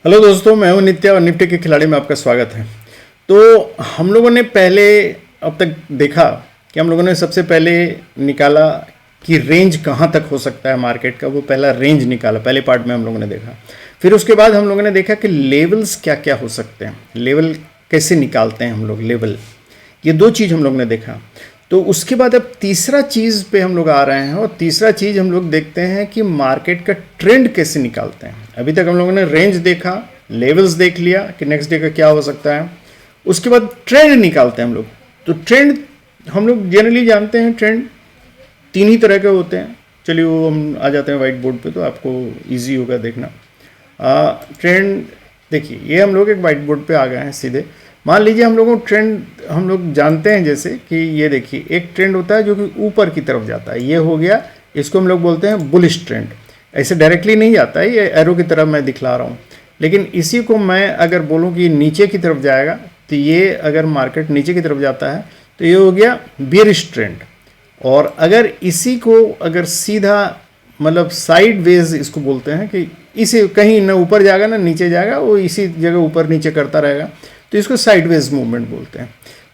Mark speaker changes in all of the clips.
Speaker 1: Hello दोस्तों, मैं हूं नित्या और निफ्टी के खिलाड़ी में आपका स्वागत है। तो हम लोगों ने पहले अब तक देखा कि हम लोगों ने सबसे पहले निकाला कि रेंज कहां तक हो सकता है मार्केट का। वो पहला रेंज निकाला, पहले पार्ट में हम लोगों ने देखा। फिर उसके बाद हम लोगों ने देखा कि लेवल्स क्या क्या हो सकते हैं, लेवल कैसे निकालते हैं हम लोग लेवल। ये दो चीज़ हम लोग ने देखा। तो उसके बाद अब तीसरा चीज़ पे हम लोग आ रहे हैं और तीसरा चीज़ हम लोग देखते हैं कि मार्केट का ट्रेंड कैसे निकालते हैं। अभी तक हम लोगों ने रेंज देखा, लेवल्स देख लिया कि नेक्स्ट डे का क्या हो सकता है। उसके बाद ट्रेंड निकालते हैं हम लोग। तो ट्रेंड हम लोग जनरली जानते हैं, ट्रेंड तीन ही तरह के होते हैं। चलिए वो हम आ जाते हैं वाइट बोर्ड पे, तो आपको ईजी होगा देखना। ट्रेंड देखिए, ये हम लोग एक वाइट बोर्ड पे आ गए हैं सीधे। मान लीजिए हम लोगों को ट्रेंड हम लोग जानते हैं, जैसे कि ये देखिए एक ट्रेंड होता है जो कि ऊपर की तरफ जाता है। ये हो गया, इसको हम लोग बोलते हैं बुलिश ट्रेंड। ऐसे डायरेक्टली नहीं जाता है, ये एरो की तरफ मैं दिखला रहा हूँ। लेकिन इसी को मैं अगर बोलूँ कि नीचे की तरफ जाएगा, तो ये अगर मार्केट नीचे की तरफ जाता है तो ये हो गया बेयरिश ट्रेंड। और अगर इसी को अगर सीधा मतलब साइड वेज इसको बोलते हैं कि इसे कहीं ना ऊपर जाएगा ना नीचे जाएगा, वो इसी जगह ऊपर नीचे करता रहेगा, तो इसको साइडवेज मूवमेंट बोलते हैं।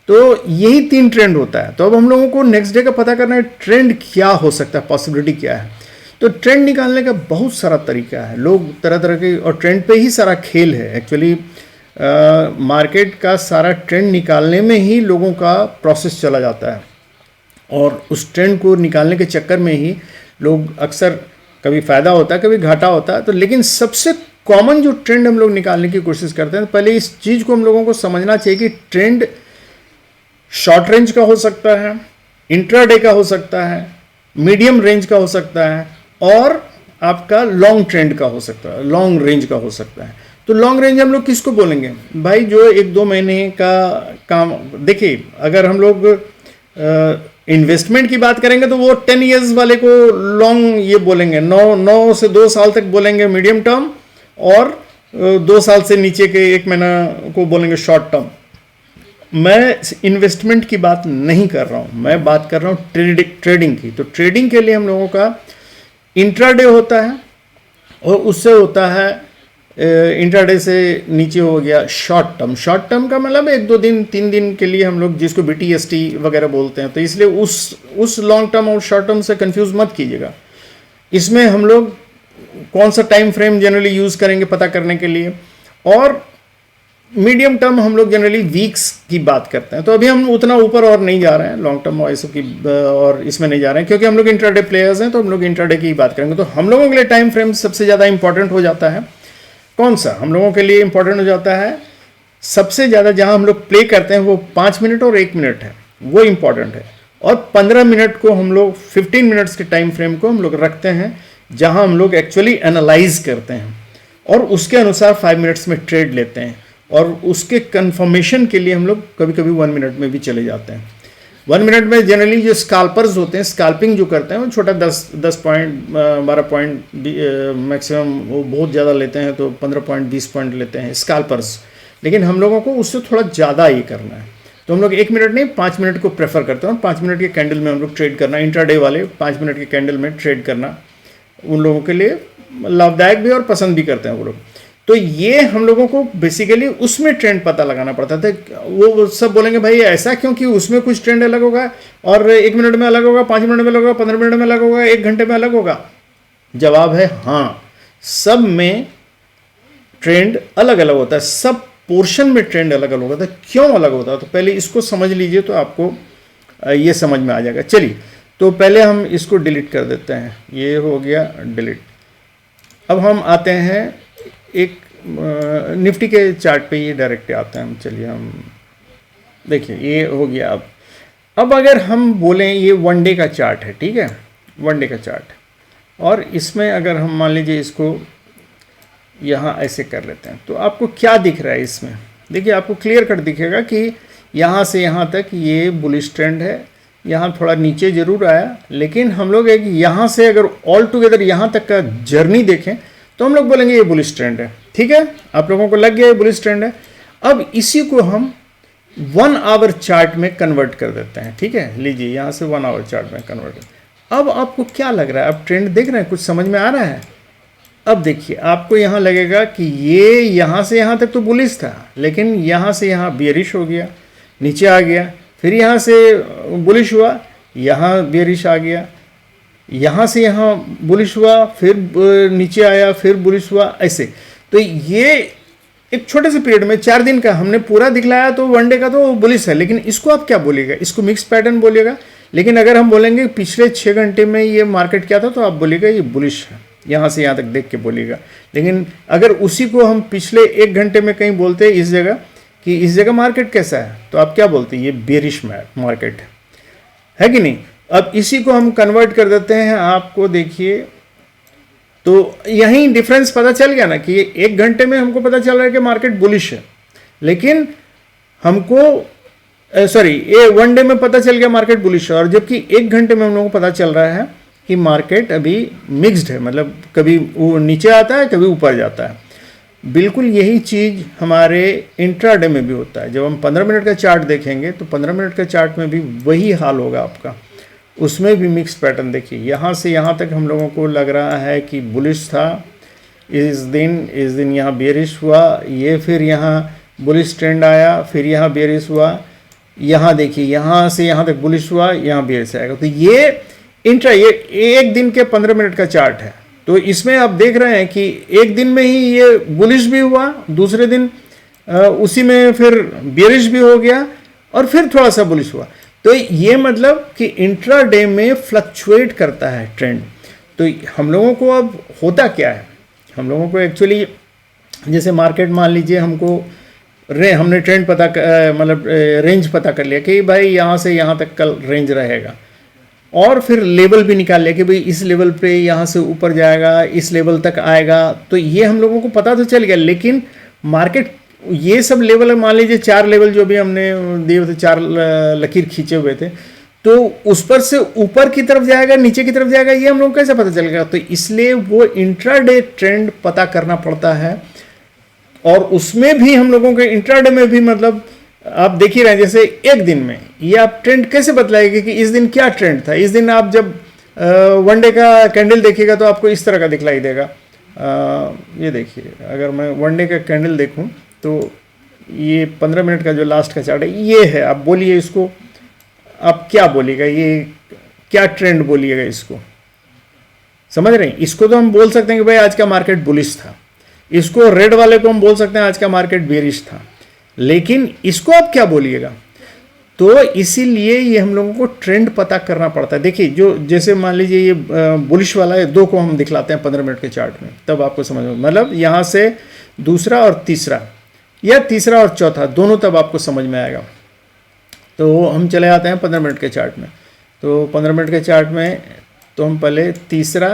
Speaker 1: तो यही तीन ट्रेंड होता है। तो अब हम लोगों को नेक्स्ट डे का पता करना है ट्रेंड क्या हो सकता है, पॉसिबिलिटी क्या है। तो ट्रेंड निकालने का बहुत सारा तरीका है, लोग तरह तरह के, और ट्रेंड पे ही सारा खेल है एक्चुअली। मार्केट का सारा ट्रेंड निकालने में ही लोगों का प्रोसेस चला जाता है, और उस ट्रेंड को निकालने के चक्कर में ही लोग अक्सर कभी फ़ायदा होता है कभी घाटा होता है। तो लेकिन सबसे कॉमन जो ट्रेंड हम लोग निकालने की कोशिश करते हैं, पहले इस चीज़ को हम लोगों को समझना चाहिए कि ट्रेंड शॉर्ट रेंज का हो सकता है, इंट्राडे का हो सकता है, मीडियम रेंज का हो सकता है, और आपका लॉन्ग ट्रेंड का हो सकता है, लॉन्ग रेंज का हो सकता है। तो लॉन्ग रेंज हम लोग किसको बोलेंगे भाई? जो 1-2 महीने का काम। देखिए, अगर हम लोग इन्वेस्टमेंट की बात करेंगे तो वो 10 ईयर्स वाले को लॉन्ग ये बोलेंगे, 9 से 2 साल तक बोलेंगे मीडियम टर्म, और 2 साल से नीचे के 1 महीना को बोलेंगे शॉर्ट टर्म। मैं इन्वेस्टमेंट की बात नहीं कर रहा हूँ, मैं बात कर रहा हूँ ट्रेडिंग की। तो ट्रेडिंग के लिए हम लोगों का इंट्राडे होता है, और उससे होता है इंट्राडे से नीचे हो गया शॉर्ट टर्म। शॉर्ट टर्म का मतलब 1-2 दिन 3 दिन के लिए हम लोग जिसको BTST वगैरह बोलते हैं। तो इसलिए उस लॉन्ग टर्म और शॉर्ट टर्म से कंफ्यूज मत कीजिएगा। इसमें हम लोग कौन सा टाइम फ्रेम जनरली यूज़ करेंगे पता करने के लिए, और मीडियम टर्म हम लोग जनरली वीक्स की बात करते हैं। तो अभी हम उतना ऊपर और नहीं जा रहे हैं लॉन्ग टर्म और की, और इसमें नहीं जा रहे हैं, क्योंकि हम लोग इंट्राडे प्लेयर्स हैं। तो हम लोग इंट्राडे की बात करेंगे। तो हम लोगों के लिए टाइम फ्रेम सबसे ज़्यादा इंपॉर्टेंट हो जाता है। कौन सा हम लोगों के लिए इंपॉर्टेंट हो जाता है? सबसे ज़्यादा जहां हम लोग प्ले करते हैं वो 5 मिनट और 1 मिनट है, वो इंपॉर्टेंट है। और 15 मिनट को हम लोग 15 मिनट्स के टाइम फ्रेम को हम लोग रखते हैं, जहां हम लोग एक्चुअली एनालाइज करते हैं, और उसके अनुसार 5 मिनट्स में ट्रेड लेते हैं। और उसके कंफर्मेशन के लिए हम लोग कभी कभी 1 मिनट में भी चले जाते हैं। 1 मिनट में जनरली जो स्काल्पर्स होते हैं, स्काल्पिंग जो करते हैं, वो छोटा 10 पॉइंट 12 पॉइंट मैक्सिमम, वो बहुत ज़्यादा लेते हैं तो 15 पॉइंट 20 पॉइंट लेते हैं स्काल्पर्स। लेकिन हम लोगों को उससे थोड़ा ज़्यादा ये करना है। तो हम लोग 1 मिनट नहीं 5 मिनट को प्रेफर करते हैं, और 5 मिनट के कैंडल में हम लोग ट्रेड करना, इंट्राडे वाले 5 मिनट के कैंडल में ट्रेड करना उन लोगों के लिए लाभदायक भी और पसंद भी करते हैं वो लोग। तो ये हम लोगों को बेसिकली उसमें ट्रेंड पता लगाना पड़ता था। वो सब बोलेंगे भाई ऐसा क्यों, कि उसमें कुछ ट्रेंड अलग होगा, और 1 मिनट में अलग होगा, 5 मिनट में अलग होगा, 15 मिनट में अलग होगा, 1 घंटे में अलग होगा। जवाब है हाँ, सब में ट्रेंड अलग अलग होता है, सब पोर्शन में ट्रेंड अलग अलग होता है। क्यों अलग होता है? तो पहले इसको समझ लीजिए तो आपको ये समझ में आ जाएगा। चलिए, तो पहले हम इसको डिलीट कर देते हैं। ये हो गया डिलीट। अब हम आते हैं एक निफ्टी के चार्ट पे, ये डायरेक्ट आते हैं हम। चलिए हम देखिए, ये हो गया। अब अगर हम बोलें ये 1 डे का चार्ट है, ठीक है, 1 डे का चार्ट, और इसमें अगर हम मान लीजिए इसको यहाँ ऐसे कर लेते हैं, तो आपको क्या दिख रहा है इसमें? देखिए, आपको क्लियर कट दिखेगा कि यहाँ से यहाँ तक ये बुलिश ट्रेंड है। यहाँ थोड़ा नीचे जरूर आया, लेकिन हम लोग एक यहाँ से अगर ऑल टुगेदर यहाँ तक का जर्नी देखें तो हम लोग बोलेंगे ये बुलिश ट्रेंड है। ठीक है, आप लोगों को लग गया ये बुलिश ट्रेंड है। अब इसी को हम 1 आवर चार्ट में कन्वर्ट कर देते हैं। ठीक है, लीजिए यहाँ से 1 आवर चार्ट में कन्वर्ट। अब आपको क्या लग रहा है? आप ट्रेंड देख रहे हैं? कुछ समझ में आ रहा है? अब देखिए आपको यहाँ लगेगा कि ये यहाँ से यहाँ तक तो बुलिश था, लेकिन यहाँ से यहाँ बेयरिश हो गया, नीचे आ गया, फिर यहाँ से बुलिश हुआ, यहाँ बेयरिश आ गया, यहाँ से यहाँ बुलिश हुआ, फिर नीचे आया, फिर बुलिश हुआ, ऐसे। तो ये एक छोटे से पीरियड में 4 दिन का हमने पूरा दिखलाया, तो वनडे का तो बुलिश है, लेकिन इसको आप क्या बोलिएगा? इसको मिक्स पैटर्न बोलिएगा। लेकिन अगर हम बोलेंगे पिछले 6 घंटे में ये मार्केट क्या था, तो आप बोलिएगा ये बुलिश है, यहाँ से यहाँ तक देख के बोलिएगा। लेकिन अगर उसी को हम पिछले 1 घंटे में कहीं बोलते हैं इस जगह कि इस जगह मार्केट कैसा है, तो आप क्या बोलते हैं? ये बेरिश मार्केट है कि नहीं। अब इसी को हम कन्वर्ट कर देते हैं, आपको देखिए, तो यहीं डिफरेंस पता चल गया ना कि 1 घंटे में हमको पता चल रहा है कि मार्केट बुलिश है, लेकिन हमको ये 1 डे में पता चल गया मार्केट बुलिश है, और जबकि 1 घंटे में हम लोगों को पता चल रहा है कि मार्केट अभी मिक्स्ड है, मतलब कभी वो नीचे आता है, कभी ऊपर जाता है। बिल्कुल यही चीज़ हमारे इंट्राडे में भी होता है। जब हम 15 मिनट का चार्ट देखेंगे तो 15 मिनट का चार्ट में भी वही हाल होगा आपका, उसमें भी मिक्स पैटर्न। देखिए यहाँ से यहाँ तक हम लोगों को लग रहा है कि बुलिश था इस दिन यहाँ बेरिश हुआ, ये फिर यहाँ बुलिश ट्रेंड आया, फिर यहाँ बेरिश हुआ, यहाँ देखिए यहाँ से यहाँ तक बुलिश हुआ, यहाँ बेरिश आएगा। तो ये ये 1 दिन के 15 मिनट का चार्ट है। तो इसमें आप देख रहे हैं कि 1 दिन में ही ये बुलिश भी हुआ, दूसरे दिन उसी में फिर बेरिश भी हो गया, और फिर थोड़ा सा बुलिश हुआ। तो ये मतलब कि इंट्रा डे में फ्लक्चुएट करता है ट्रेंड। तो हम लोगों को अब होता क्या है, हम लोगों को एक्चुअली जैसे मार्केट मान लीजिए हमने ट्रेंड मतलब रेंज पता कर लिया कि भाई यहाँ से यहाँ तक कल रेंज रहेगा, और फिर लेवल भी निकाल लिया कि भाई इस लेवल पे यहाँ से ऊपर जाएगा, इस लेवल तक आएगा। तो ये हम लोगों को पता तो चल गया, लेकिन मार्केट ये सब लेवल, मान लीजिए 4 लेवल जो भी हमने दिए थे, 4 लकीर खींचे हुए थे, तो उस पर से ऊपर की तरफ जाएगा, नीचे की तरफ जाएगा, ये हम लोग को कैसे पता चलेगा? तो इसलिए वो इंट्राडे ट्रेंड पता करना पड़ता है। और उसमें भी हम लोगों के इंट्राडे में भी, मतलब आप देख ही रहे हैं, जैसे 1 दिन में ये आप ट्रेंड कैसे बतलाएंगे कि इस दिन क्या ट्रेंड था। इस दिन आप जब 1 डे का कैंडल देखिएगा तो आपको इस तरह का दिखलाई देगा। ये देखिए, अगर मैं 1 डे का कैंडल देखूं तो ये 15 मिनट का जो लास्ट का चार्ट है ये है। आप बोलिए इसको, आप क्या बोलिएगा, ये क्या ट्रेंड बोलिएगा इसको, समझ रहे हैं? इसको तो हम बोल सकते हैं कि भाई आज का मार्केट बुलिश था, इसको रेड वाले को हम बोल सकते हैं आज का मार्केट बेरिश था, लेकिन इसको आप क्या बोलिएगा? तो इसीलिए ये हम लोगों को ट्रेंड पता करना पड़ता है। देखिए, जो जैसे मान लीजिए ये बुलिश वाला है, 2 को हम दिखलाते हैं 15 मिनट के चार्ट में, तब आपको समझ में, मतलब यहाँ से दूसरा और तीसरा, या तीसरा और चौथा, दोनों तब आपको समझ में आएगा। तो हम चले आते हैं 15 मिनट के चार्ट में। तो 15 मिनट के चार्ट में तो हम पहले तीसरा,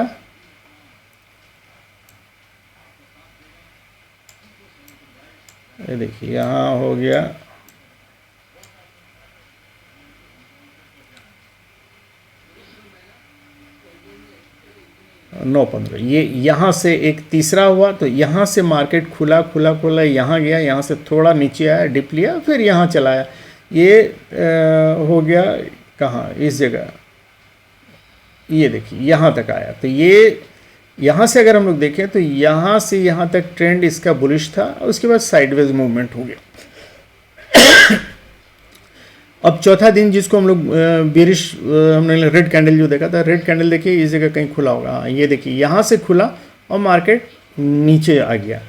Speaker 1: ये देखिए यहाँ हो गया, नौ 15, ये यहाँ से एक तीसरा हुआ। तो यहाँ से मार्केट खुला, यहाँ गया, यहाँ से थोड़ा नीचे आया, डिप लिया, फिर यहाँ चला आया। ये हो गया कहाँ, इस जगह, ये देखिए यहाँ तक आया। तो ये यहाँ से अगर हम लोग देखें तो यहाँ से यहाँ तक ट्रेंड इसका बुलिश था, और उसके बाद साइडवेज मूवमेंट हो गया। अब चौथा दिन जिसको हम लोग बेरिश, हमने रेड कैंडल जो देखा था, रेड कैंडल देखिए इस जगह कहीं खुला होगा, हाँ ये देखिए यहाँ से खुला और मार्केट नीचे आ गया।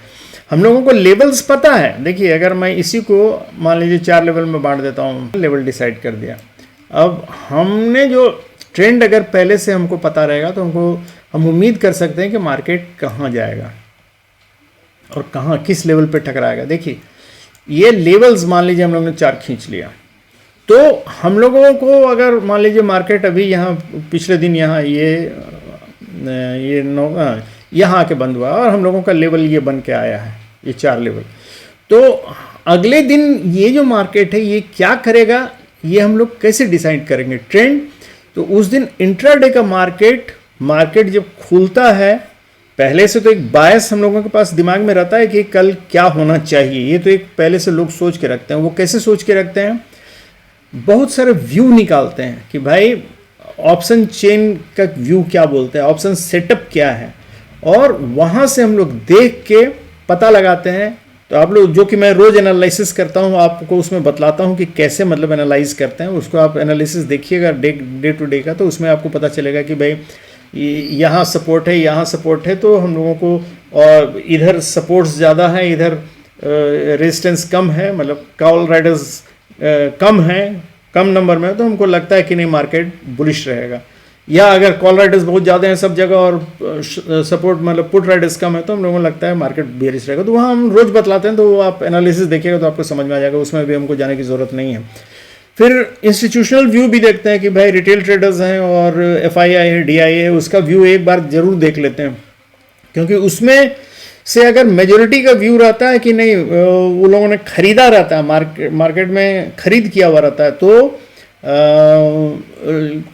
Speaker 1: हम लोगों को लेवल्स पता है। देखिए, अगर मैं इसी को मान लीजिए 4 लेवल में बांट देता हूँ, लेवल डिसाइड कर दिया। अब हमने जो ट्रेंड अगर पहले से हमको पता रहेगा तो हम उम्मीद कर सकते हैं कि मार्केट कहाँ जाएगा और कहाँ किस लेवल पे टकराएगा। देखिए, ये लेवल्स मान लीजिए हम लोगों ने 4 खींच लिया, तो हम लोगों को अगर मान लीजिए मार्केट अभी यहाँ पिछले दिन यहाँ ये यहाँ आके बंद हुआ और हम लोगों का लेवल ये बन के आया है, ये 4 लेवल। तो अगले दिन ये जो मार्केट है ये क्या करेगा, ये हम लोग कैसे डिसाइड करेंगे ट्रेंड? तो उस दिन इंट्राडे का मार्केट जब खुलता है, पहले से तो एक बायस हम लोगों के पास दिमाग में रहता है कि कल क्या होना चाहिए। ये तो एक पहले से लोग सोच के रखते हैं। वो कैसे सोच के रखते हैं? बहुत सारे व्यू निकालते हैं कि भाई ऑप्शन चेन का व्यू क्या बोलते हैं, ऑप्शन सेटअप क्या है, और वहाँ से हम लोग देख के पता लगाते हैं। तो आप लोग, जो कि मैं रोज एनालिसिस करता हूँ, आपको उसमें बतलाता हूँ कि कैसे मतलब एनालाइज करते हैं उसको। आप एनालिसिस देखिएगा डे टू डे का, तो उसमें आपको पता चलेगा कि भाई यहाँ सपोर्ट है, यहाँ सपोर्ट है, तो हम लोगों को, और इधर सपोर्ट्स ज़्यादा है, इधर रेजिस्टेंस कम है, मतलब कॉल राइडर्स कम है, कम नंबर में, तो हमको लगता है कि नहीं मार्केट बुलिश रहेगा। या अगर कॉल राइडर्स बहुत ज़्यादा हैं सब जगह और सपोर्ट मतलब पुट राइडर्स कम है, तो हम लोगों को लगता है मार्केट बेरिश रहेगा। तो वहाँ हम रोज़ बतलाते हैं, तो आप एनालिसिस देखिएगा तो आपको समझ में आ जाएगा, उसमें भी हमको जाने की ज़रूरत नहीं है। फिर इंस्टीट्यूशनल व्यू भी देखते हैं कि भाई रिटेल ट्रेडर्स हैं और FII है, DIA है, उसका व्यू एक बार जरूर देख लेते हैं, क्योंकि उसमें से अगर मेजोरिटी का व्यू रहता है कि नहीं वो लोगों ने खरीदा रहता है, मार्केट में खरीद किया हुआ रहता है, तो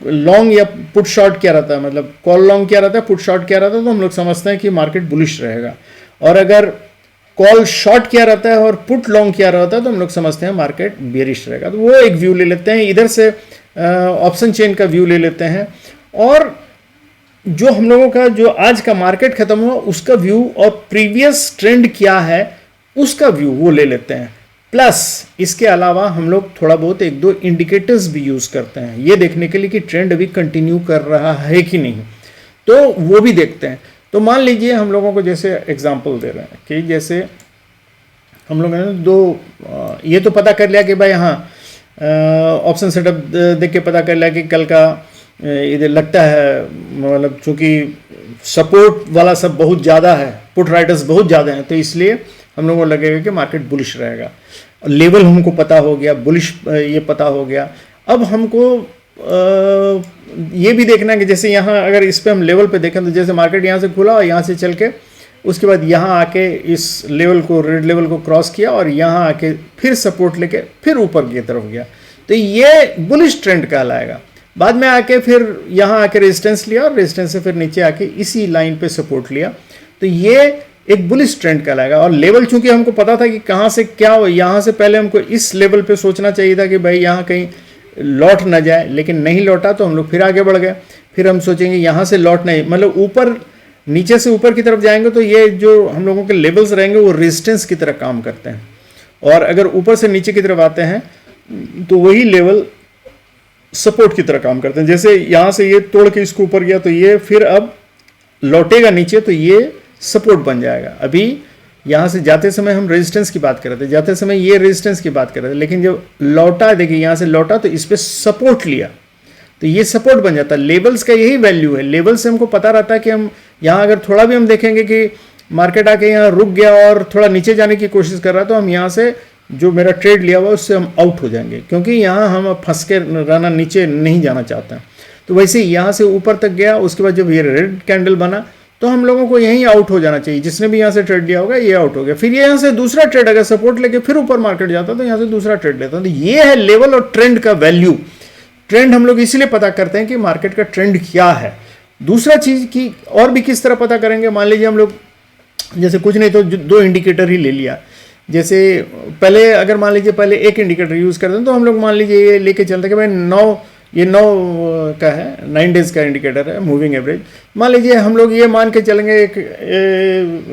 Speaker 1: लॉन्ग या पुट शॉर्ट क्या रहता है, मतलब कॉल लॉन्ग क्या रहता है, पुट शॉर्ट क्या रहता है, तो हम लोग समझते हैं कि मार्केट बुलिश रहेगा। और अगर कॉल शॉर्ट क्या रहता है और पुट लॉन्ग क्या रहता है, तो हम लोग समझते हैं मार्केट बेरिश रहेगा। तो वो एक व्यू ले लेते हैं। इधर से ऑप्शन चेन का व्यू ले लेते हैं, और जो हम लोगों का जो आज का मार्केट खत्म हुआ उसका व्यू और प्रीवियस ट्रेंड क्या है उसका व्यू वो ले लेते हैं। प्लस इसके अलावा हम लोग थोड़ा बहुत एक दो इंडिकेटर्स भी यूज करते हैं, ये देखने के लिए कि ट्रेंड अभी कंटिन्यू कर रहा है कि नहीं, तो वो भी देखते हैं। तो मान लीजिए हम लोगों को जैसे एग्जांपल दे रहे हैं कि जैसे हम लोगों ने ये तो पता कर लिया कि भाई हाँ ऑप्शन सेटअप देख के पता कर लिया कि कल का इधर लगता है, मतलब चूंकि सपोर्ट वाला सब बहुत ज़्यादा है, पुट राइडर्स बहुत ज़्यादा हैं, तो इसलिए हम लोगों को लगेगा कि मार्केट बुलिश रहेगा। लेवल हमको पता हो गया, बुलिश ये पता हो गया। अब हमको ये भी देखना है कि जैसे यहाँ अगर इस पे हम लेवल पे देखें तो जैसे मार्केट यहाँ से खुला और यहाँ से चल के उसके बाद यहाँ आके इस लेवल को, रेड लेवल को क्रॉस किया और यहाँ आके फिर सपोर्ट लेके फिर ऊपर की तरफ गया, तो ये बुलिश ट्रेंड कहलाएगा। बाद में आके फिर यहाँ आके रेजिस्टेंस लिया और रेजिस्टेंस से फिर नीचे आके इसी लाइन पे सपोर्ट लिया, तो ये एक बुलिश ट्रेंड कहलाएगा। और लेवल चूंकि हमको पता था कि कहाँ से क्या हो, यहाँ से पहले हमको इस लेवल पे सोचना चाहिए था कि भाई यहाँ कहीं लौट ना जाए, लेकिन नहीं लौटा, तो हम लोग फिर आगे बढ़ गए। फिर हम सोचेंगे यहाँ से लौट नहीं, मतलब ऊपर नीचे से ऊपर की तरफ जाएंगे तो ये जो हम लोगों के लेवल्स रहेंगे वो रेजिस्टेंस की तरह काम करते हैं, और अगर ऊपर से नीचे की तरफ आते हैं तो वही लेवल सपोर्ट की तरह काम करते हैं। जैसे यहाँ से ये तोड़ के इसको ऊपर गया तो ये फिर अब लौटेगा नीचे, तो ये सपोर्ट बन जाएगा। अभी यहाँ से जाते समय हम रेजिस्टेंस की बात कर रहे थे, जाते समय ये रेजिस्टेंस की बात कर रहे थे, लेकिन जब लौटा, देखिए यहाँ से लौटा तो इस पर सपोर्ट लिया तो ये सपोर्ट बन जाता है। लेवल्स का यही वैल्यू है, लेवल से हमको पता रहता है कि हम यहाँ अगर थोड़ा भी हम देखेंगे कि मार्केट आके यहाँ रुक गया और थोड़ा नीचे जाने की कोशिश कर रहा है, तो हम यहाँ से जो मेरा ट्रेड लिया हुआ उससे हम आउट हो जाएंगे, क्योंकि यहाँ हम फंस के रहना, नीचे नहीं जाना चाहते हैं। तो वैसे ही यहाँ से ऊपर तक गया, उसके बाद जब ये रेड कैंडल बना तो हम लोगों को यहीं आउट हो जाना चाहिए। जिसने भी यहाँ से ट्रेड लिया होगा ये आउट हो गया। फिर ये यहाँ से दूसरा ट्रेड अगर सपोर्ट लेके फिर ऊपर मार्केट जाता तो यहाँ से दूसरा ट्रेड लेता। तो ये है लेवल और ट्रेंड का वैल्यू। ट्रेंड हम लोग इसीलिए पता करते हैं कि मार्केट का ट्रेंड क्या है। दूसरा चीज की और भी किस तरह पता करेंगे, मान लीजिए हम लोग जैसे कुछ नहीं तो दो इंडिकेटर ही ले लिया। जैसे पहले अगर मान लीजिए पहले एक इंडिकेटर यूज करते हैं तो हम लोग मान लीजिए ये लेके चलते हैं कि भाई 9 का है, 9 डेज का इंडिकेटर है, मूविंग एवरेज। मान लीजिए हम लोग ये मान के चलेंगे, एक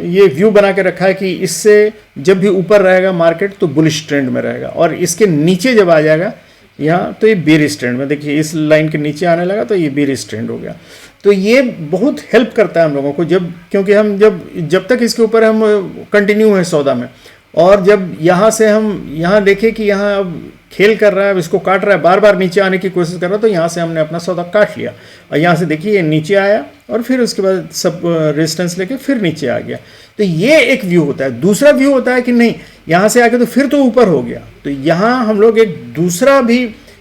Speaker 1: ये व्यू बना के रखा है कि इससे जब भी ऊपर रहेगा मार्केट तो बुलिश ट्रेंड में रहेगा, और इसके नीचे जब आ जाएगा यहाँ तो ये बेरिश ट्रेंड में। देखिए इस लाइन के नीचे आने लगा तो ये बेरिश ट्रेंड हो गया। तो ये बहुत हेल्प करता है हम लोगों को, क्योंकि हम जब तक इसके ऊपर हम कंटिन्यू है सौदा में, और जब यहाँ से हम यहाँ देखें कि यहाँ अब खेल कर रहा है, अब इसको काट रहा है, बार बार नीचे आने की कोशिश कर रहा है, तो यहाँ से हमने अपना सौदा काट लिया और यहाँ से देखिए ये नीचे आया और फिर उसके बाद सब रेजिस्टेंस लेके फिर नीचे आ गया। तो ये एक व्यू होता है। दूसरा व्यू होता है कि नहीं यहाँ से आके तो फिर तो ऊपर हो गया, तो यहाँ हम लोग एक दूसरा भी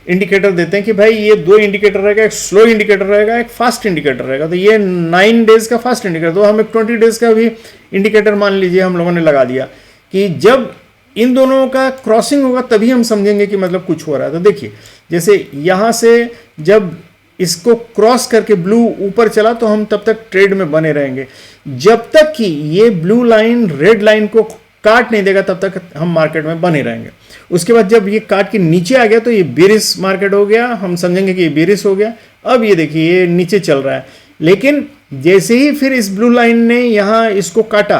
Speaker 1: इंडिकेटर देते हैं कि भाई ये 2 इंडिकेटर रहेगा, एक स्लो इंडिकेटर रहेगा, एक फास्ट इंडिकेटर रहेगा। तो ये 9 डेज का फास्ट इंडिकेटर, तो हम एक 20 डेज का भी इंडिकेटर मान लीजिए हम लोगों ने लगा दिया कि जब इन दोनों का क्रॉसिंग होगा तभी हम समझेंगे कि मतलब कुछ हो रहा है। तो देखिए जैसे यहाँ से जब इसको क्रॉस करके ब्लू ऊपर चला तो हम तब तक ट्रेड में बने रहेंगे, जब तक कि ये ब्लू लाइन रेड लाइन को काट नहीं देगा तब तक हम मार्केट में बने रहेंगे। उसके बाद जब ये काट के नीचे आ गया तो ये बेरिश मार्केट हो गया, हम समझेंगे कि ये बेरिश हो गया। अब ये देखिए ये नीचे चल रहा है, लेकिन जैसे ही फिर इस ब्लू लाइन ने यहाँ इसको काटा,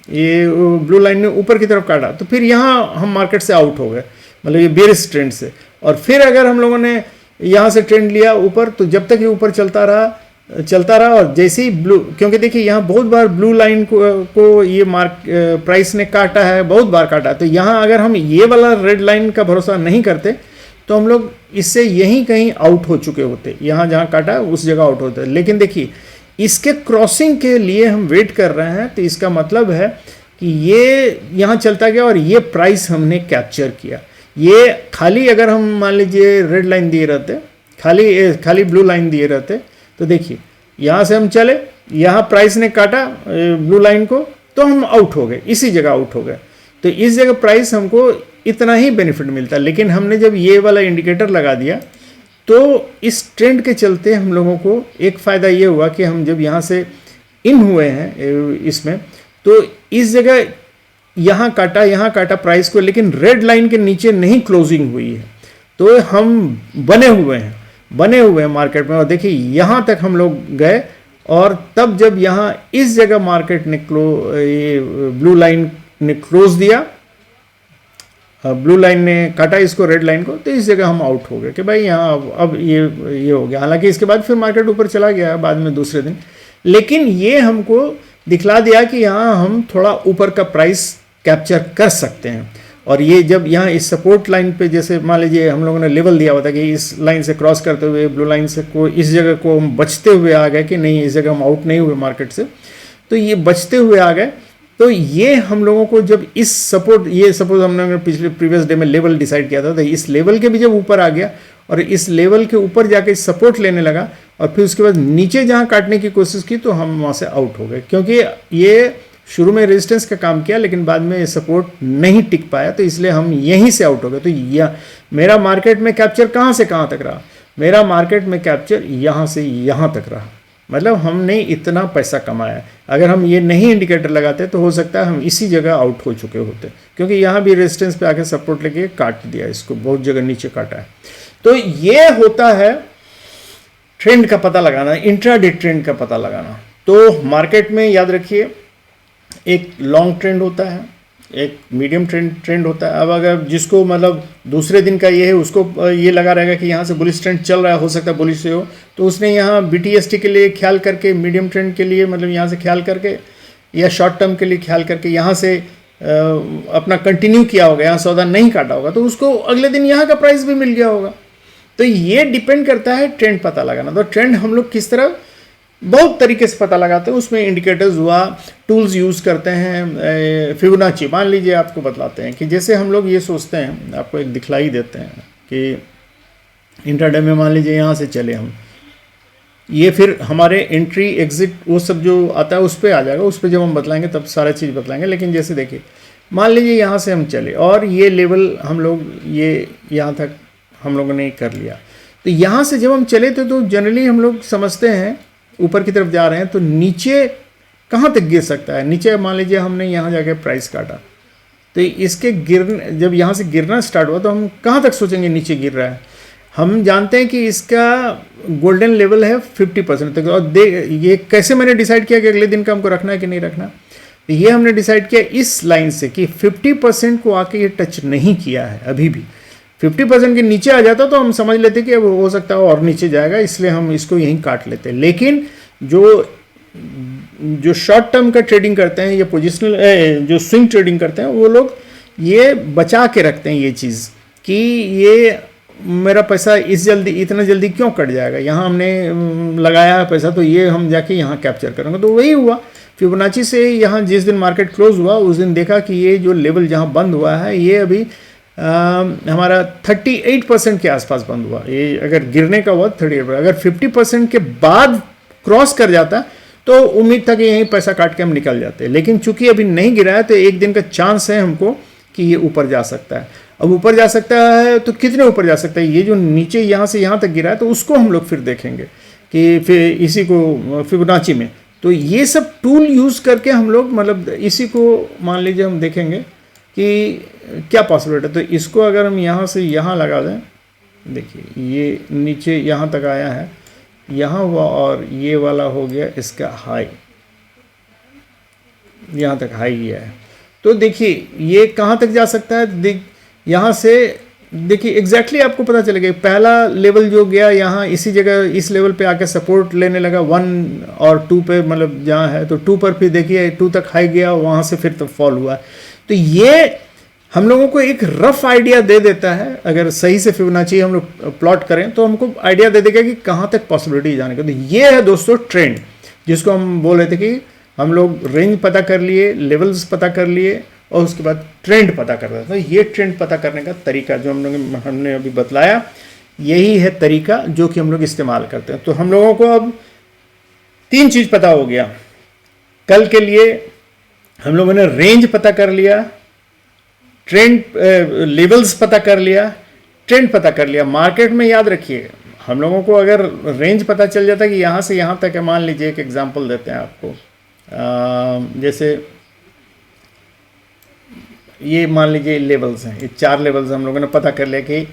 Speaker 1: ये ब्लू लाइन ने ऊपर की तरफ काटा, तो फिर यहाँ हम मार्केट से आउट हो गए, मतलब ये बेरिश ट्रेंड से। और फिर अगर हम लोगों ने यहाँ से ट्रेंड लिया ऊपर, तो जब तक ये ऊपर चलता रहा और जैसे ही ब्लू, क्योंकि देखिए यहाँ बहुत बार ब्लू लाइन को ये प्राइस ने काटा है, बहुत बार काटा, तो यहाँ अगर हम ये वाला रेड लाइन का भरोसा नहीं करते तो हम लोग इससे यहीं कहीं आउट हो चुके होते, यहाँ जहाँ काटा उस जगह आउट होते। लेकिन देखिए इसके क्रॉसिंग के लिए हम वेट कर रहे हैं, तो इसका मतलब है कि ये यहाँ चलता गया और ये प्राइस हमने कैप्चर किया। ये खाली अगर हम मान लीजिए रेड लाइन दिए रहते, खाली ब्लू लाइन दिए रहते, तो देखिए यहाँ से हम चले, यहाँ प्राइस ने काटा ब्लू लाइन को, तो हम आउट हो गए, इसी जगह आउट हो गए। तो इस जगह प्राइस हमको इतना ही बेनिफिट मिलता, लेकिन हमने जब ये वाला इंडिकेटर लगा दिया तो इस ट्रेंड के चलते हम लोगों को एक फ़ायदा ये हुआ कि हम जब यहाँ से इन हुए हैं इसमें, तो इस जगह यहाँ काटा प्राइस को, लेकिन रेड लाइन के नीचे नहीं क्लोजिंग हुई है, तो हम बने हुए हैं मार्केट में। और देखिए यहाँ तक हम लोग गए, और तब जब यहाँ इस जगह मार्केट ने ये ब्लू लाइन ने क्लोज दिया, ब्लू लाइन ने काटा इसको रेड लाइन को, तो इस जगह हम आउट हो गए कि भाई यहाँ अब ये हो गया। हालांकि इसके बाद फिर मार्केट ऊपर चला गया बाद में दूसरे दिन, लेकिन ये हमको दिखला दिया कि यहाँ हम थोड़ा ऊपर का प्राइस कैप्चर कर सकते हैं। और ये जब यहाँ इस सपोर्ट लाइन पे, जैसे मान लीजिए हम लोगों ने लेवल दिया हुआ था कि इस लाइन से क्रॉस करते हुए ब्लू लाइन से को इस जगह को हम बचते हुए आ गए कि नहीं, इस जगह हम आउट नहीं हुए मार्केट से, तो ये बचते हुए आ गए। तो ये हम लोगों को जब इस सपोज हमने प्रीवियस डे में लेवल डिसाइड किया था, तो इस लेवल के भी जब ऊपर आ गया और इस लेवल के ऊपर जाके सपोर्ट लेने लगा, और फिर उसके बाद नीचे जहाँ काटने की कोशिश की, तो हम वहाँ से आउट हो गए, क्योंकि ये शुरू में रेजिस्टेंस का काम किया लेकिन बाद में ये सपोर्ट नहीं टिक पाया, तो इसलिए हम यहीं से आउट हो गए। तो यह मेरा मार्केट में कैप्चर कहाँ से कहाँ तक रहा, मेरा मार्केट में कैप्चर यहाँ से यहाँ तक रहा, मतलब हमने इतना पैसा कमाया। अगर हम ये नहीं इंडिकेटर लगाते तो हो सकता है हम इसी जगह आउट हो चुके होते, क्योंकि यहाँ भी रेजिस्टेंस पे आके सपोर्ट लेके काट दिया, इसको बहुत जगह नीचे काटा है। तो ये होता है ट्रेंड का पता लगाना, इंट्राडे ट्रेंड का पता लगाना। तो मार्केट में याद रखिए एक लॉन्ग ट्रेंड होता है, एक मीडियम ट्रेंड होता है। अब अगर जिसको मतलब दूसरे दिन का ये है, उसको ये लगा रहेगा कि यहाँ से बुलिश ट्रेंड चल रहा है, हो सकता है बुलिश से हो, तो उसने यहाँ BTST के लिए ख्याल करके, मीडियम ट्रेंड के लिए मतलब यहाँ से ख्याल करके, या शॉर्ट टर्म के लिए ख्याल करके यहाँ से अपना कंटिन्यू किया होगा, यहाँ सौदा नहीं काटा होगा, तो उसको अगले दिन यहाँ का प्राइस भी मिल गया होगा। तो ये डिपेंड करता है ट्रेंड पता लगाना। तो ट्रेंड हम लोग किस तरह बहुत तरीके से पता लगाते हैं, उसमें इंडिकेटर्स हुआ, टूल्स यूज़ करते हैं। फिबोनाची मान लीजिए आपको बतलाते हैं कि जैसे हम लोग ये सोचते हैं, आपको एक दिखलाई देते हैं कि इंट्राडे में मान लीजिए यहाँ से चले हम, ये फिर हमारे एंट्री एग्जिट वो सब जो आता है उस पर आ जाएगा, उस पर जब हम बतलाएंगे तब सारा चीज़ बतलाएंगे। लेकिन जैसे देखिए मान लीजिए यहाँ से हम चले और ये लेवल हम लोग ये यहाँ तक हम लोगों ने कर लिया, तो यहाँ से जब हम चले तो जनरली हम लोग समझते हैं ऊपर की तरफ जा रहे हैं, तो नीचे कहाँ तक गिर सकता है। नीचे मान लीजिए हमने यहाँ जाके प्राइस काटा, तो इसके जब यहाँ से गिरना स्टार्ट हुआ तो हम कहाँ तक सोचेंगे नीचे गिर रहा है। हम जानते हैं कि इसका गोल्डन लेवल है 50% तक। और ये कैसे मैंने डिसाइड किया कि अगले दिन का हमको रखना है कि नहीं रखना, तो ये हमने डिसाइड किया इस लाइन से कि 50% को आके ये टच नहीं किया है अभी भी। 50% के नीचे आ जाता तो हम समझ लेते कि अब हो सकता है और नीचे जाएगा, इसलिए हम इसको यहीं काट लेते। लेकिन जो शॉर्ट टर्म का ट्रेडिंग करते हैं या पोजिशनल जो स्विंग ट्रेडिंग करते हैं, वो लोग ये बचा के रखते हैं ये चीज़ कि ये मेरा पैसा इतना जल्दी क्यों कट जाएगा, यहाँ हमने लगाया है पैसा तो ये हम जाके यहाँ कैप्चर करेंगे। तो वही हुआ फिबोनाची से। यहाँ जिस दिन मार्केट क्लोज हुआ उस दिन देखा कि ये जो लेवल जहाँ बंद हुआ है ये अभी हमारा 38% के आसपास बंद हुआ। ये अगर गिरने का हुआ 38%, अगर 50% के बाद क्रॉस कर जाता तो उम्मीद था कि यहीं पैसा काट के हम निकल जाते। लेकिन चूंकि अभी नहीं गिरा है तो एक दिन का चांस है हमको कि ये ऊपर जा सकता है। अब ऊपर जा सकता है तो कितने ऊपर जा सकता है, ये जो नीचे यहाँ से यहाँ तक गिरा है तो उसको हम लोग फिर देखेंगे कि फिर इसी को फिबोनाची में। तो ये सब टूल यूज़ करके हम लोग मतलब इसी को मान लीजिए हम देखेंगे कि क्या पॉसिबिलिटी है। तो इसको अगर हम यहाँ से यहाँ लगा दें, देखिए ये नीचे यहाँ तक आया है, यहाँ हुआ और ये वाला हो गया इसका हाई, यहाँ तक हाई गया है। तो देखिए ये कहाँ तक जा सकता है, यहाँ से देखिए एग्जैक्टली आपको पता चलेगा। पहला लेवल जो गया यहाँ इसी जगह इस लेवल पे आके सपोर्ट लेने लगा 1 और 2 पे, मतलब जहाँ है तो 2 पर फिर देखिए 2 तक हाई गया, वहाँ से फिर तो फॉल हुआ। तो ये हम लोगों को एक रफ आइडिया दे देता है, अगर सही से फिबोनाची हम लोग प्लॉट करें तो हमको आइडिया दे देगा कि कहाँ तक पॉसिबिलिटी जाने का। तो ये है दोस्तों ट्रेंड, जिसको हम बोल रहे थे कि हम लोग रेंज पता कर लिए, लेवल्स पता कर लिए और उसके बाद ट्रेंड पता कर रहा था। ये ट्रेंड पता करने का तरीका जो हमने अभी बतलाया, यही है तरीका जो कि हम लोग इस्तेमाल करते हैं। तो हम लोगों को अब 3 चीज़ पता हो गया। कल के लिए हम लोगों ने रेंज पता कर लिया, ट्रेंड लेवल्स पता कर लिया, ट्रेंड पता कर लिया। मार्केट में याद रखिए हम लोगों को अगर रेंज पता चल जाता है कि यहाँ से यहाँ तक है, मान लीजिए एक एग्जांपल देते हैं आपको, जैसे ये मान लीजिए लेवल्स हैं, ये 4 लेवल्स हम लोगों ने पता कर लिया कि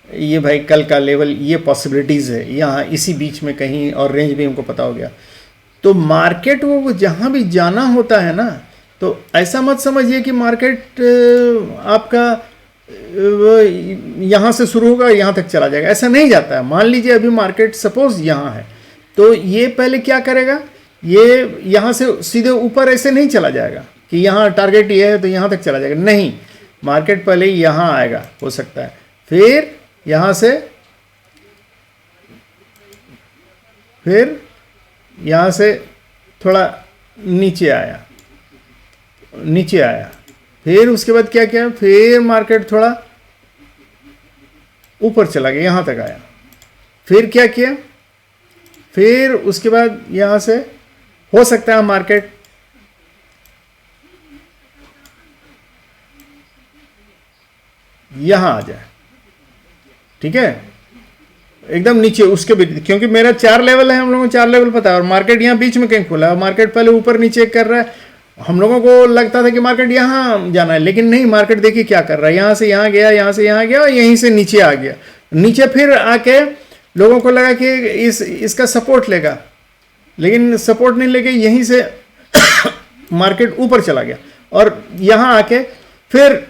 Speaker 1: ये भाई कल का लेवल ये पॉसिबिलिटीज़ है यहाँ इसी बीच में कहीं, और रेंज भी हमको पता हो गया। तो मार्केट वो जहाँ भी जाना होता है ना, तो ऐसा मत समझिए कि मार्केट आपका यहाँ से शुरू होगा यहाँ तक चला जाएगा, ऐसा नहीं जाता है। मान लीजिए अभी मार्केट सपोज यहाँ है, तो ये पहले क्या करेगा, ये यहाँ से सीधे ऊपर ऐसे नहीं चला जाएगा कि यहाँ टारगेट ये है तो यहाँ तक चला जाएगा, नहीं। मार्केट पहले यहाँ आएगा हो सकता है, फिर यहाँ से, फिर यहाँ से थोड़ा नीचे आया, नीचे आया, फिर उसके बाद क्या किया, फिर मार्केट थोड़ा ऊपर चला गया, यहाँ तक आया, फिर क्या किया, फिर उसके बाद यहाँ से हो सकता है मार्केट यहाँ आ जाए, ठीक है, एकदम नीचे उसके भी, क्योंकि मेरा 4 लेवल है, हम लोगों को 4 लेवल पता है, और मार्केट यहाँ बीच में कहीं खुला है। मार्केट पहले ऊपर नीचे कर रहा है, हम लोगों को लगता था कि मार्केट यहाँ जाना है, लेकिन नहीं, मार्केट देखिए क्या कर रहा है, यहाँ से यहाँ गया, यहाँ से यहाँ गया और यहीं से नीचे आ गया। नीचे फिर आके लोगों को लगा कि इसका सपोर्ट लेगा, लेकिन सपोर्ट नहीं लेके यहीं से मार्केट ऊपर चला गया और यहाँ आके फिर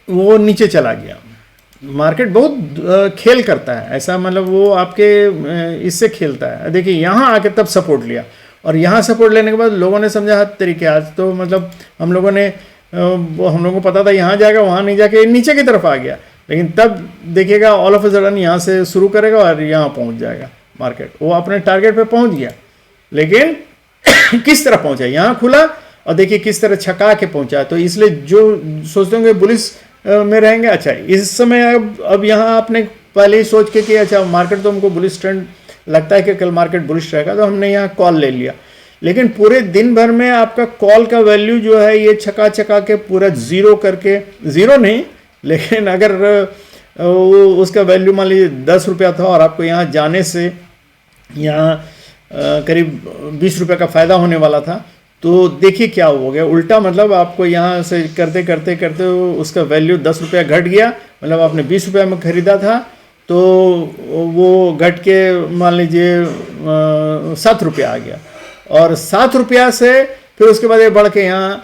Speaker 1: वो नीचे चला गया। मार्केट बहुत खेल करता है ऐसा, मतलब वो आपके इससे खेलता है। देखिए यहाँ आके तब सपोर्ट लिया, और यहाँ सपोर्ट लेने के बाद लोगों ने समझा हर तरीके, आज तो मतलब हम लोगों को पता था यहाँ जाएगा, वहाँ नहीं जाके नीचे की तरफ आ गया, लेकिन तब देखिएगा ऑल ऑफ अ सडन यहाँ से शुरू करेगा और यहाँ पहुँच जाएगा मार्केट। वो अपने टारगेट पे पहुँच गया, लेकिन किस तरह पहुँचा, यहाँ खुला और देखिए किस तरह छका के पहुँचा। तो इसलिए जो सोचते होंगे बुलिश में रहेंगे, अच्छा इस समय अब यहाँ आपने पहले ही सोच के कि अच्छा मार्केट तो हमको बुलिश ट्रेंड लगता है कि कल मार्केट बुलिश रहेगा, तो हमने यहाँ कॉल ले लिया, लेकिन पूरे दिन भर में आपका कॉल का वैल्यू जो है ये छका के पूरा जीरो करके, जीरो नहीं लेकिन अगर उसका वैल्यू मान लीजिए 10 रुपया था और आपको यहाँ जाने से यहाँ करीब 20 रुपये का फ़ायदा होने वाला था, तो देखिए क्या हो गया उल्टा, मतलब आपको यहाँ से करते करते करते उसका वैल्यू 10 रुपया घट गया, मतलब आपने 20 रुपये में ख़रीदा था तो वो घट के मान लीजिए 7 रुपया आ गया, और 7 रुपया से फिर उसके बाद ये बढ़ के यहाँ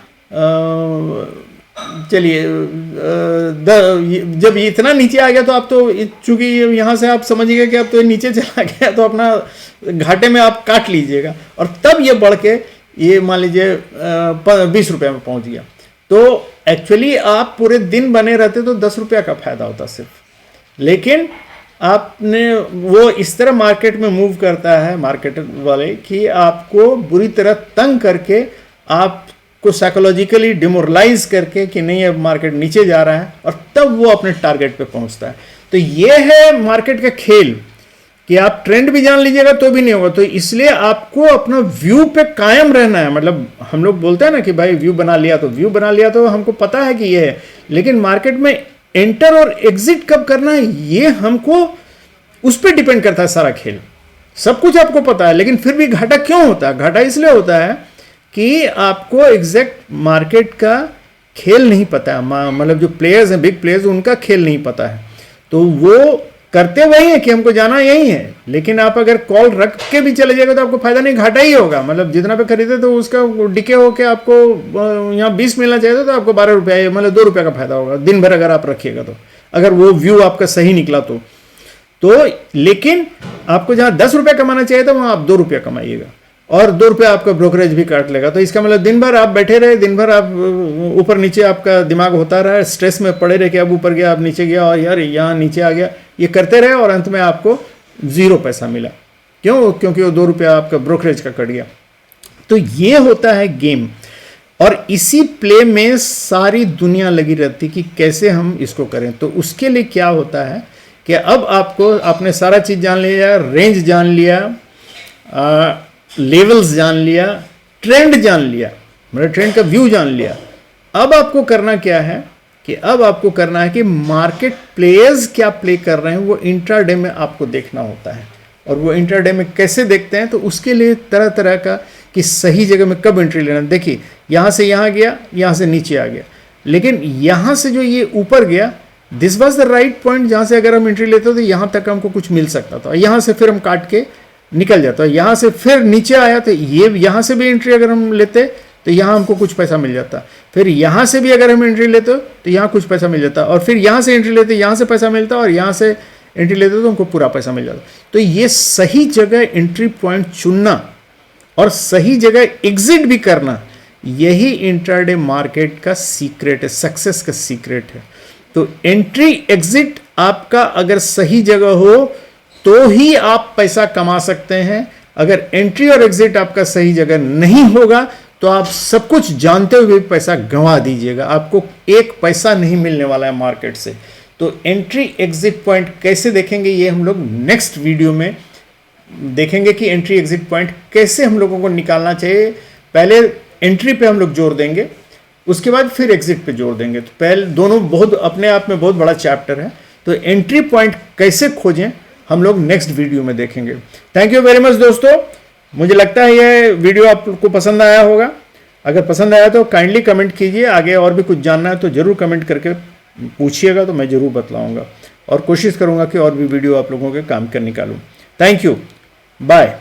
Speaker 1: चलिए जब इतना नीचे आ गया तो आप तो चूंकि यहाँ से आप समझिएगा कि अब तो नीचे चला गया तो अपना घाटे में आप काट लीजिएगा, और तब ये बढ़ के ये मान लीजिए 20 रुपये में पहुँच गया। तो एक्चुअली आप पूरे दिन बने रहते तो 10 रुपया का फायदा होता सिर्फ, लेकिन आपने वो इस तरह मार्केट में मूव करता है मार्केट वाले कि आपको बुरी तरह तंग करके, आपको साइकोलॉजिकली डिमोरलाइज करके कि नहीं अब मार्केट नीचे जा रहा है, और तब वो अपने टारगेट पे पहुंचता है। तो ये है मार्केट का खेल कि आप ट्रेंड भी जान लीजिएगा तो भी नहीं होगा। तो इसलिए आपको अपना व्यू पे कायम रहना है। मतलब हम लोग बोलते हैं ना कि भाई व्यू बना लिया तो हमको पता है कि ये है, लेकिन मार्केट में एंटर और एग्जिट कब करना है ये हमको उस पर डिपेंड करता है सारा खेल। सब कुछ आपको पता है, लेकिन फिर भी घाटा क्यों होता है? घाटा इसलिए होता है कि आपको एग्जैक्ट मार्केट का खेल नहीं पता है, मतलब जो प्लेयर्स हैं बिग प्लेयर्स उनका खेल नहीं पता है। तो वो करते वही है कि हमको जाना यही है, लेकिन आप अगर कॉल रख के भी चले जाएगा तो आपको फायदा नहीं, घाटा ही होगा। मतलब जितना पे खरीदे तो उसका डिके होके आपको यहाँ 20 मिलना चाहिए तो आपको 12 रुपया, मतलब 2 रुपये का फायदा होगा दिन भर अगर आप रखिएगा तो, अगर वो व्यू आपका सही निकला तो लेकिन आपको जहाँ 10 रुपये कमाना चाहिए था वहाँ आप 2 रुपया कमाइएगा, और 2 रुपया आपका ब्रोकरेज भी काट लेगा। तो इसका मतलब दिन भर आप बैठे रहे, दिन भर आप ऊपर नीचे आपका दिमाग होता रहा, स्ट्रेस में पड़े रहे कि अब ऊपर गया, अब नीचे गया, और यार यहाँ नीचे आ गया, ये करते रहे और अंत में आपको 0 पैसा मिला। क्यों? क्योंकि वो 2 रुपया आपका ब्रोकरेज का कट गया। तो ये होता है गेम, और इसी प्ले में सारी दुनिया लगी रहती कि कैसे हम इसको करें। तो उसके लिए क्या होता है कि अब आपने सारा चीज़ जान लिया, रेंज जान लिया, लेवल्स जान लिया, ट्रेंड जान लिया, मतलब ट्रेंड का व्यू जान लिया। अब आपको करना क्या है कि अब आपको करना है कि मार्केट प्लेयर्स क्या प्ले कर रहे हैं वो इंट्राडे में आपको देखना होता है। और वो इंट्राडे में कैसे देखते हैं, तो उसके लिए तरह तरह का कि सही जगह में कब एंट्री लेना। देखिए यहाँ से यहाँ गया, यहाँ से नीचे आ गया, लेकिन यहाँ से जो ये ऊपर गया, this was the right point जहाँ से अगर हम एंट्री लेते तो यहाँ तक हमको कुछ मिल सकता था। यहाँ से फिर हम काट के निकल जाता, यहाँ से फिर नीचे आया तो ये यहाँ से भी एंट्री अगर हम लेते तो यहाँ हमको कुछ पैसा मिल जाता, फिर यहाँ से भी अगर हम एंट्री लेते तो यहाँ कुछ पैसा मिल जाता, और फिर यहाँ से एंट्री लेते यहाँ से पैसा मिलता, और यहाँ से एंट्री लेते तो हमको पूरा पैसा मिल जाता। तो ये सही जगह एंट्री पॉइंट चुनना और सही जगह एग्जिट भी करना, यही इंट्राडे मार्केट का सीक्रेट है, सक्सेस का सीक्रेट है। तो एंट्री एग्जिट आपका अगर सही जगह हो तो ही आप पैसा कमा सकते हैं। अगर एंट्री और एग्जिट आपका सही जगह नहीं होगा तो आप सब कुछ जानते हुए पैसा गंवा दीजिएगा, आपको एक पैसा नहीं मिलने वाला है मार्केट से। तो एंट्री एग्जिट पॉइंट कैसे देखेंगे ये हम लोग नेक्स्ट वीडियो में देखेंगे कि एंट्री एग्जिट पॉइंट कैसे हम लोगों को निकालना चाहिए। पहले एंट्री पे हम लोग जोर देंगे, उसके बाद फिर एग्जिट पे जोर देंगे। तो पहले दोनों बहुत अपने आप में बहुत बड़ा चैप्टर है। तो एंट्री पॉइंट कैसे खोजें हम लोग नेक्स्ट वीडियो में देखेंगे। थैंक यू वेरी मच दोस्तों, मुझे लगता है ये वीडियो आपको पसंद आया होगा। अगर पसंद आया तो काइंडली कमेंट कीजिए, आगे और भी कुछ जानना है तो ज़रूर कमेंट करके पूछिएगा, तो मैं ज़रूर बतलाऊँगा और कोशिश करूँगा कि और भी वीडियो आप लोगों के काम कर निकालूँ। Thank you, bye.